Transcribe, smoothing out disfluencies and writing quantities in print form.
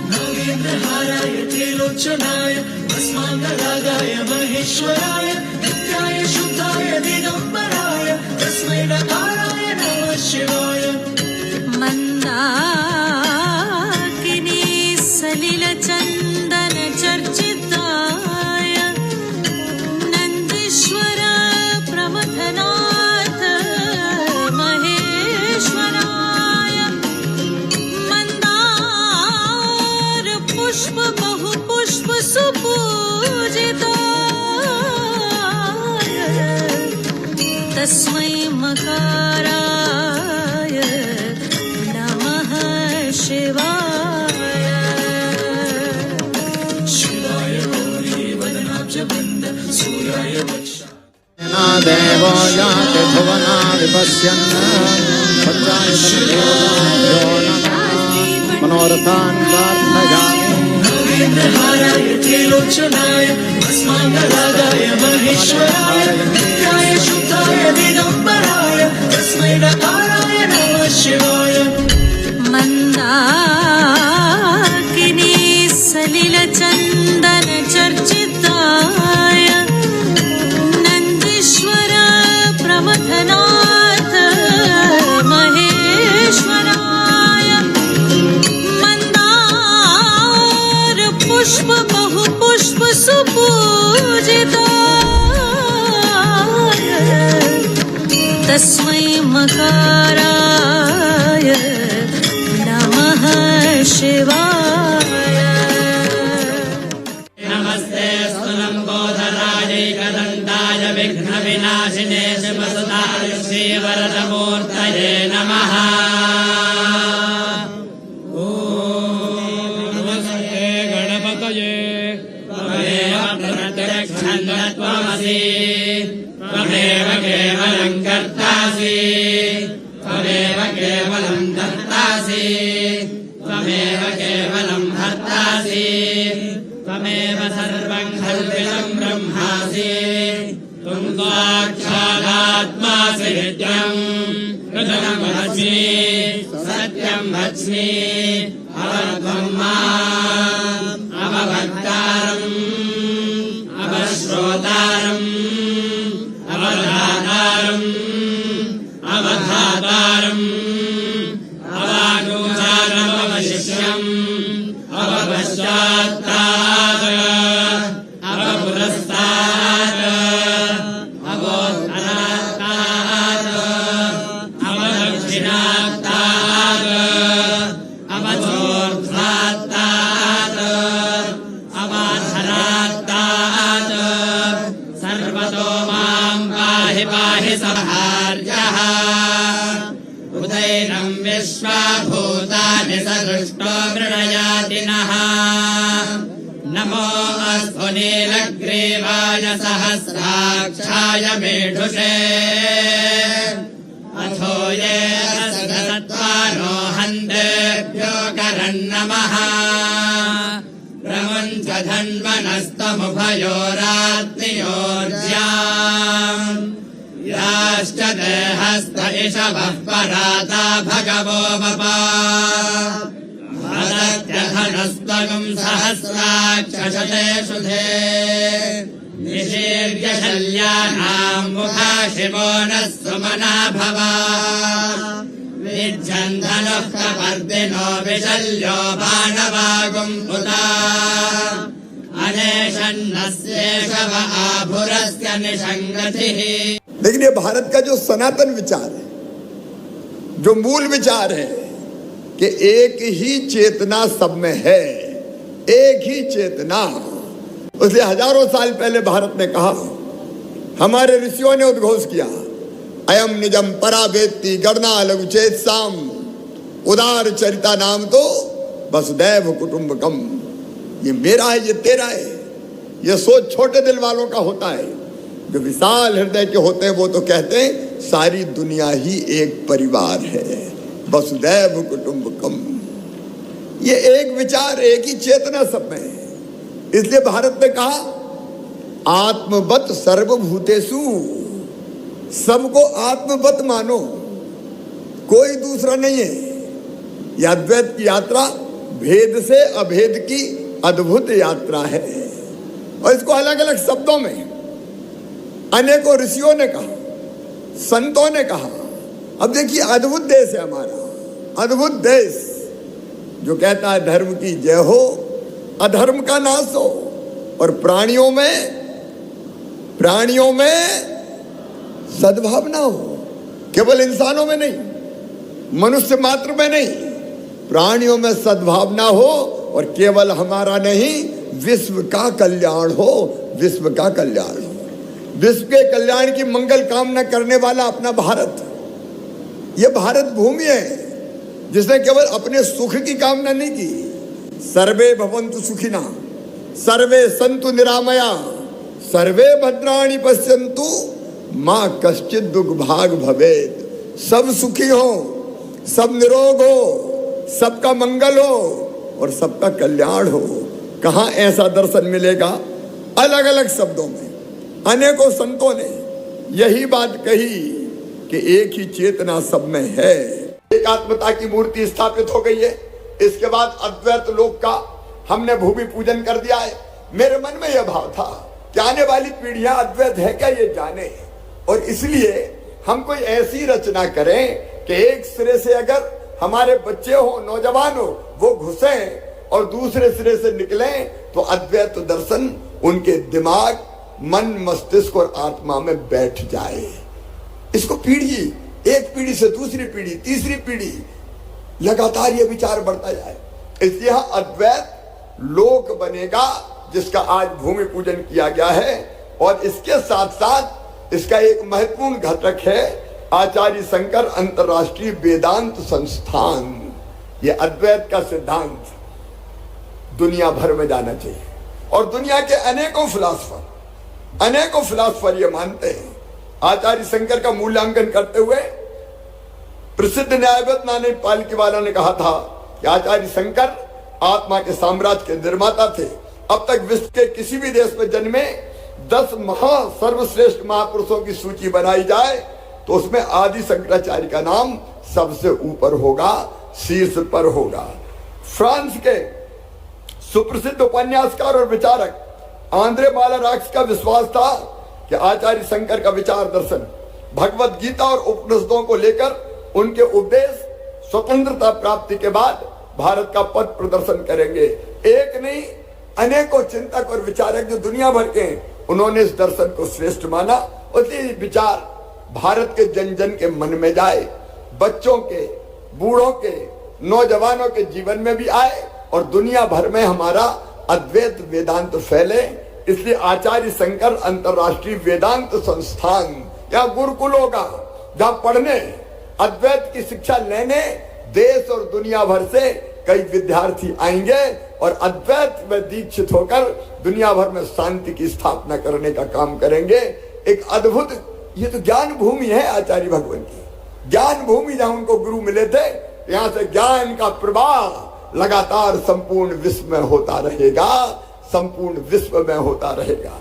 नागेन्द्रहाराय त्रिलोचनाय भस्माङ्गरागाय महेश्वराय नित्याय शुद्धाय दिगम्बराय तस्मै नकाराय नमः शिवाय। मन्दाकिनी सलिलचन्दन चर्चिताय नन्दीश्वर प्रमथनाथ महेश्वराय मन्दार पुष्प बहुपुष्प सुपूजिताय तस्मै मकाराय नमः शिवाय। शिवाय गौरी वदनाब्जवृन्द सूर्याय वक्षाय देवो याति भुवना विपश्यन् पञ्चायतनदेवताभ्यो नमः मनोरथान् प्रार्थयामि। नागेन्द्रहाराय त्रिलोचनाय भस्माङ्गरागाय महेश्वराय नित्याय शुद्धाय दिगम्बराय तस्मै नकाराय नमः शिवाय। मन्दाकिनी सलिलचन्दन चर्चिताय नन्दीश्वर प्रमथनाथ महेश्वराय मन्दार पुष्प बहुपुष्प सुपूजिताय तस्मै मकाराय नमः शिवाय। नमस्ते स्तुलम्बोधराजैकदन्ताय विघ्नविनाशिने शिवसुताय श्रीवरदमूर्तये नमः। ॐ नमस्ते गणपतये त्वमेव प्रत्यक्षन्नत्वमसि त्वमेव केवलं कर्तासि त्वमेव केवलं दत्तासि त्वमेव केवलं भर्तासि त्वमेव सर्वं कल्पितं ब्रह्मासि त्वं साक्षादात्मासि नित्यं कृतं वच्मि सत्यं वच्मि अवध्वं माम् अवभक्तारम् अवश्रोतारम् अवधातारम् अवधातारम् अवागोचारमवशिष्यम् अवपश्चात्तात् अवपुरस्तात् अवोत्तरात्तात् अवदक्षिणात्तात् अवचोर्ध्वात्तात् अवाधरात्तात् सर्वतो मां पाहि पाहि संहार्यः। उदैनं विश्वभूतानि सदृष्टो मृणयाति नः। नमो अस्तु नीलग्रीवाय सहस्राक्षाय मेढुषे अथो ये सत्त्वानो हन्तेभ्यो करन्नमः। प्रमुञ्च धन्वनस्तमुभयोरात्मयोर्ज्याम् याश्च देहस्त इषवः पराता भगवो वपा भरत्यधनस्तगुं सहस्राक्षशते शुधे निशीर्यशल्यानां मुखा शिवो नः सुमना भवा विज्जन्धनुः कपर्दिनो विशल्यो बाणवागुं पुता अनेशन्नस्येषव आभुरस्य निषङ्गतिः। लेकिन ये भारत का जो सनातन विचार है, जो मूल विचार है कि एक ही चेतना सब में है, एक ही चेतना, इसलिए हजारों साल पहले भारत ने कहा, हमारे ऋषियों ने उद्घोष किया, अयम निजम परावेत्ति गणना लघुचेत साम, उदार चरिता नाम तो वसुदैव कुटुंबकम। ये मेरा है, ये तेरा है। ये सोच छोटे दिल वालों का होता है, जो विशाल हृदय के होते हैं वो तो कहते हैं सारी दुनिया ही एक परिवार है, वसुदैव कुटुंबकम। ये एक विचार, एक ही चेतना सब में है। इसलिए भारत ने कहा आत्मवत सर्वभूतेषु, सबको आत्मवत मानो, कोई दूसरा नहीं है। यह अद्वैत की यात्रा भेद से अभेद की अद्भुत यात्रा है। और इसको अलग अलग शब्दों में अनेकों ऋषियों ने कहा, संतों ने कहा। अब देखिए, अद्भुत देश है हमारा, अद्भुत देश जो कहता है धर्म की जय हो, अधर्म का नाश हो, और प्राणियों में सद्भावना हो। केवल इंसानों में नहीं, मनुष्य मात्र में नहीं, प्राणियों में सद्भावना हो, और केवल हमारा नहीं, विश्व का कल्याण हो, विश्व का कल्याण हो। विश्व के कल्याण की मंगल कामना करने वाला अपना भारत, यह भारत भूमि है जिसने केवल अपने सुख की कामना नहीं की। सर्वे भवन्तु सुखिनः, सर्वे सन्तु निरामया, सर्वे भद्राणि पश्यन्तु मां कश्चित् दुर्भाग भवेत्। सब सुखी हो, सब निरोग हो, सबका मंगल हो और सबका कल्याण हो। कहाँ ऐसा दर्शन मिलेगा? अलग अलग शब्दों में अनेकों संतों ने यही बात कही कि एक ही चेतना सब में है। एकात्मता की मूर्ति स्थापित हो गई है। इसके बाद अद्वैत लोक का हमने भूमि पूजन कर दिया है। मेरे मन में यह भाव था कि आने वाली पीढ़ियां अद्वैत है क्या ये जाने, और इसलिए हम कोई ऐसी रचना करें कि एक सिरे से अगर हमारे बच्चे हो, नौजवान हो, वो घुसे और दूसरे सिरे से निकले तो अद्वैत दर्शन उनके दिमाग, मन, मस्तिष्क और आत्मा में बैठ जाए। इसको पीढ़ी, एक पीढ़ी से दूसरी पीढ़ी, तीसरी पीढ़ी, लगातार ये विचार बढ़ता जाए। इसलिए अद्वैत लोक बनेगा जिसका आज भूमि पूजन किया गया है। और इसके साथ साथ इसका एक महत्वपूर्ण घटक है आचार्य शंकर अंतर्राष्ट्रीय वेदांत संस्थान। ये अद्वैत का सिद्धांत दुनिया भर में जाना चाहिए। और दुनिया के अनेकों फिलासफर ये मानते हैं। आचार्य शंकर का मूल्यांकन करते हुए प्रसिद्ध न्यायवादी नानी पालकीवाला ने कहा था कि आचार्य शंकर आत्मा के साम्राज्य के निर्माता थे। अब तक विश्व के किसी भी देश में जन्मे 10 सर्वश्रेष्ठ महापुरुषों की सूची बनाई जाए तो उसमें आदि शंकराचार्य का नाम सबसे ऊपर होगा, शीर्ष पर होगा। फ्रांस के सुप्रसिद्ध उपन्यासकार और विचारक आंद्रे मालाराक्स का विश्वास था कि आचार्य शंकर का विचार दर्शन भगवत गीता और उपनिषदों को लेकर उनके उपदेश स्वतंत्रता प्राप्ति के बाद भारत का पथ प्रदर्शन करेंगे। एक नहीं, अनेकों चिंतक और विचारक जो दुनिया भर के हैं, उन्होंने इस दर्शन को श्रेष्ठ माना। और ये विचार भारत के जन जन के मन में जाए, बच्चों के, बूढ़ों के, नौजवानों के जीवन में भी आए और दुनिया भर में हमारा अद्वैत वेदांत फैले। इसलिए आचार्य शंकर अंतर्राष्ट्रीय वेदांत संस्थान या गुरुकुल होगा, जहां पढ़ने, अद्वैत की शिक्षा लेने देश और दुनिया भर से कई विद्यार्थी आएंगे और अद्वैत में दीक्षित होकर दुनिया भर में शांति की स्थापना करने का काम करेंगे। एक अद्भुत, ये तो ज्ञान भूमि है आचार्य भगवान की, ज्ञान भूमि जहां उनको गुरु मिले थे। यहां से ज्ञान का प्रवाह लगातार संपूर्ण विश्व में होता रहेगा, संपूर्ण विश्व में होता रहेगा।